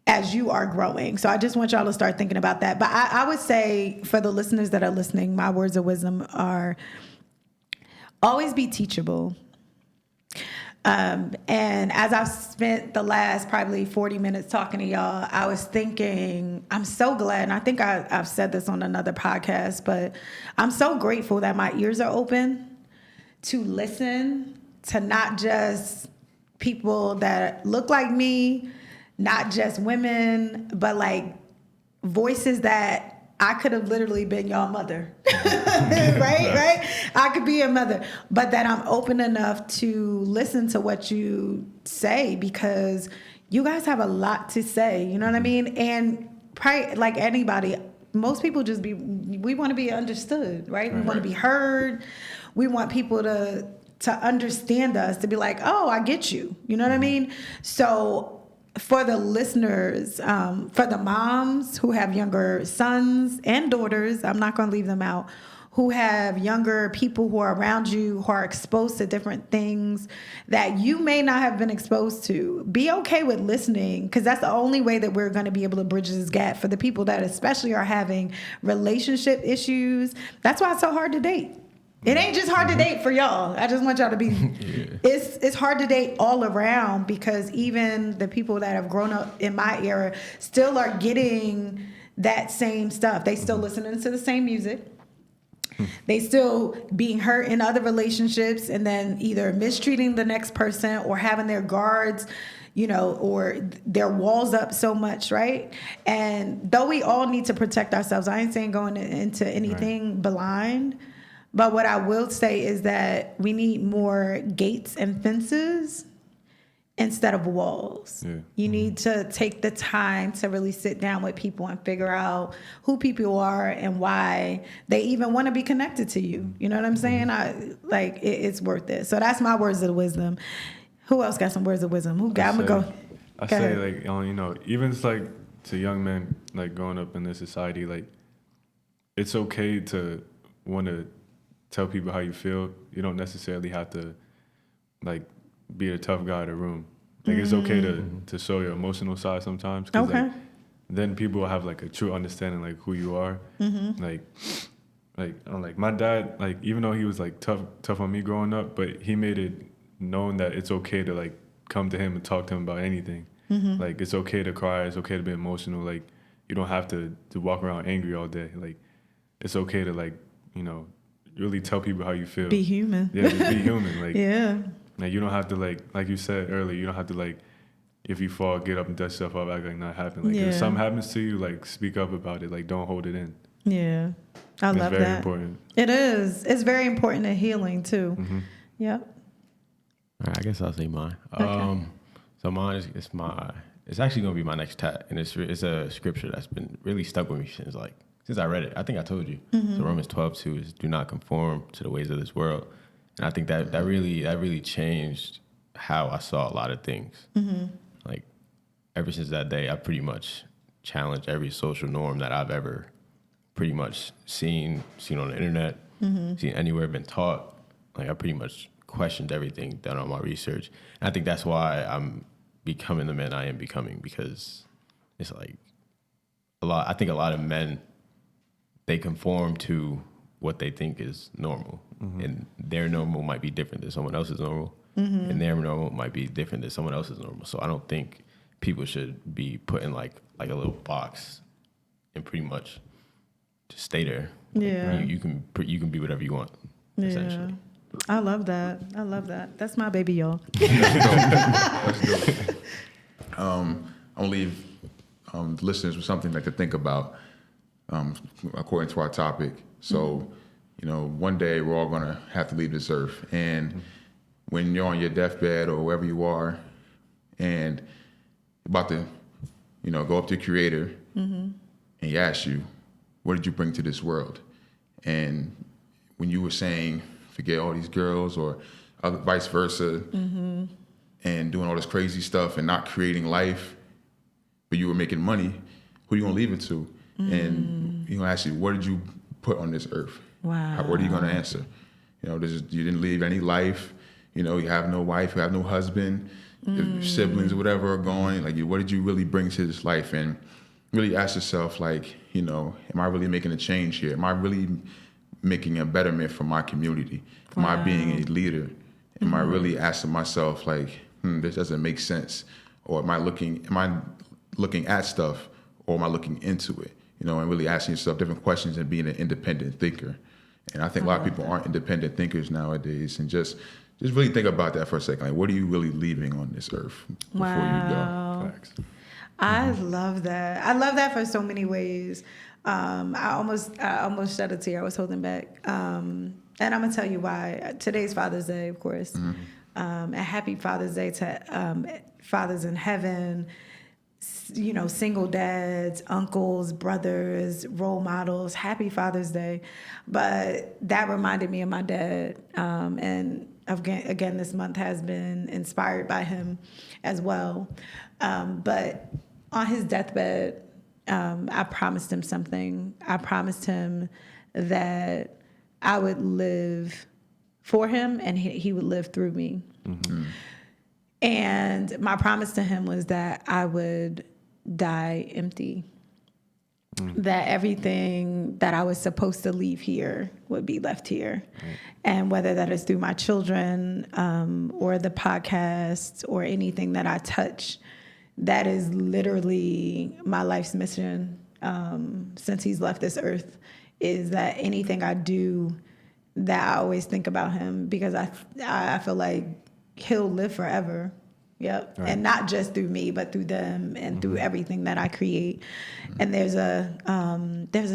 as you are growing. So I just want y'all to start thinking about that. But I would say, for the listeners that are listening, my words of wisdom are always be teachable. And as I've spent the last probably 40 minutes talking to y'all, I was thinking, I'm so glad, and I think I've said this on another podcast, but I'm so grateful that my ears are open to listen to not just people that look like me, not just women, but like voices that I could have literally been y'all mother, right? I could be a mother, but that I'm open enough to listen to what you say, because you guys have a lot to say, you know what I mean? And probably like anybody, most people we want to be understood, right? We want to be heard. We want people to to understand us, to be like, oh, I get you. You know what I mean? So for the listeners, for the moms who have younger sons and daughters, I'm not going to leave them out, who have younger people who are around you, who are exposed to different things that you may not have been exposed to. Be okay with listening, because that's the only way that we're going to be able to bridge this gap for the people that especially are having relationship issues. That's why it's so hard to date. It ain't just hard to date for y'all. I just want y'all to be, it's hard to date all around, because even the people that have grown up in my era still are getting that same stuff. They still listening to the same music. They still being hurt in other relationships, and then either mistreating the next person or having their guards, or their walls up so much, right? And though we all need to protect ourselves, I ain't saying going into anything blind. But what I will say is that we need more gates and fences instead of walls. Yeah. You need to take the time to really sit down with people and figure out who people are and why they even want to be connected to you. You know what I'm saying? It's worth it. So that's my words of wisdom. Who else got some words of wisdom? Who got? I'm gonna go.
I say even it's like to young men like growing up in this society, like it's okay to want to tell people how you feel. You don't necessarily have to like be a tough guy in the room. Like it's okay to show your emotional side sometimes, because then people will have like a true understanding like who you are. Like my dad, like even though he was like tough on me growing up, but he made it known that it's okay to like come to him and talk to him about anything. Like it's okay to cry, it's okay to be emotional. Like you don't have to walk around angry all day. Like it's okay to like really tell people how you feel.
Be human.
Yeah, just be human. Like
yeah.
Like you don't have to like you said earlier, you don't have to like, if you fall, get up and dust yourself up, act like nothing happened. Like if something happens to you, like speak up about it. Like don't hold it in.
Yeah. I love that.
It's very important.
It is. It's very important in healing too. Yep.
All right, I guess I'll say mine.
Okay.
So mine it's actually gonna be my next tat, and it's a scripture that's been really stuck with me since I read it. I think I told you. So Romans 12:2 is, do not conform to the ways of this world. And I think that really changed how I saw a lot of things. Like ever since that day, I pretty much challenged every social norm that I've ever pretty much seen on the internet, seen anywhere, been taught. Like I pretty much questioned everything, done all my research. And I think that's why I'm becoming the man I am becoming, because it's like I think a lot of men, they conform to what they think is normal. And their normal might be different than someone else's normal. And their normal might be different than someone else's normal. So I don't think people should be put in like a little box and pretty much just stay there.
Yeah.
You can be whatever you want, essentially.
I love that. That's my baby, y'all.
That's dope. I'm gonna leave the listeners with something like to think about, according to our topic. So, one day we're all gonna have to leave this earth, and when you're on your deathbed or wherever you are, and you're about to, go up to your Creator, and He asks you, "What did you bring to this world?" And when you were saying, "Forget all these girls," or vice versa, and doing all this crazy stuff and not creating life, but you were making money, who you gonna leave it to? And He gonna ask you, "What did you put on this earth?"
Wow.
What are you gonna answer? You didn't leave any life. You have no wife, you have no husband, your siblings or whatever are going. Like, what did you really bring to this life? And really ask yourself, like, am I really making a change here? Am I really making a betterment for my community? Am I being a leader? Am I really asking myself, like, this doesn't make sense? Or am I looking at stuff, or am I looking into it? And really asking yourself different questions and being an independent thinker. And I think a lot of people aren't independent thinkers nowadays. And just really think about that for a second. Like, what are you really leaving on this earth before you go?
Facts.
I love that. I love that for so many ways. I almost shed a tear. I was holding back. And I'm gonna tell you why. Today's Father's Day, of course. And happy Father's Day to fathers in heaven. Single dads, uncles, brothers, role models. Happy Father's Day. But that reminded me of my dad. And again, this month has been inspired by him as well. But on his deathbed, I promised him something. I promised him that I would live for him and he would live through me. Mm-hmm. And my promise to him was that I would die empty. That everything that I was supposed to leave here would be left here. Right. And whether that is through my children or the podcast or anything that I touch, that is literally my life's mission since he's left this earth, is that anything I do, that I always think about him, because I feel like he'll live forever. Yep. Right. And not just through me, but through them and through everything that I create. And there's a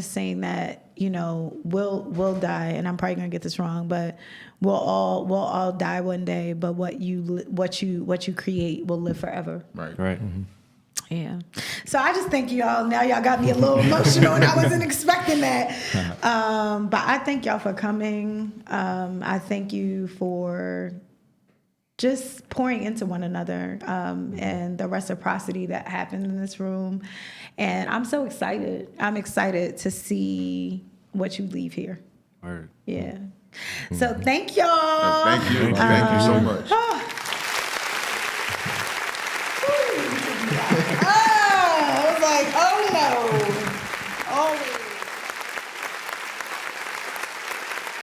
saying that, you know, we'll die, and I'm probably gonna get this wrong, but we'll all die one day, but what you create will live forever.
Right.
Right.
Mm-hmm.
Yeah. So I just thank y'all. Now y'all got me a little emotional, and I wasn't expecting that. But I thank y'all for coming. I thank you for just pouring into one another and the reciprocity that happened in this room. And I'm so excited. I'm excited to see what you leave here.
Word.
Yeah. So thank y'all.
Thank you. Thank you so much.
I was like, oh no.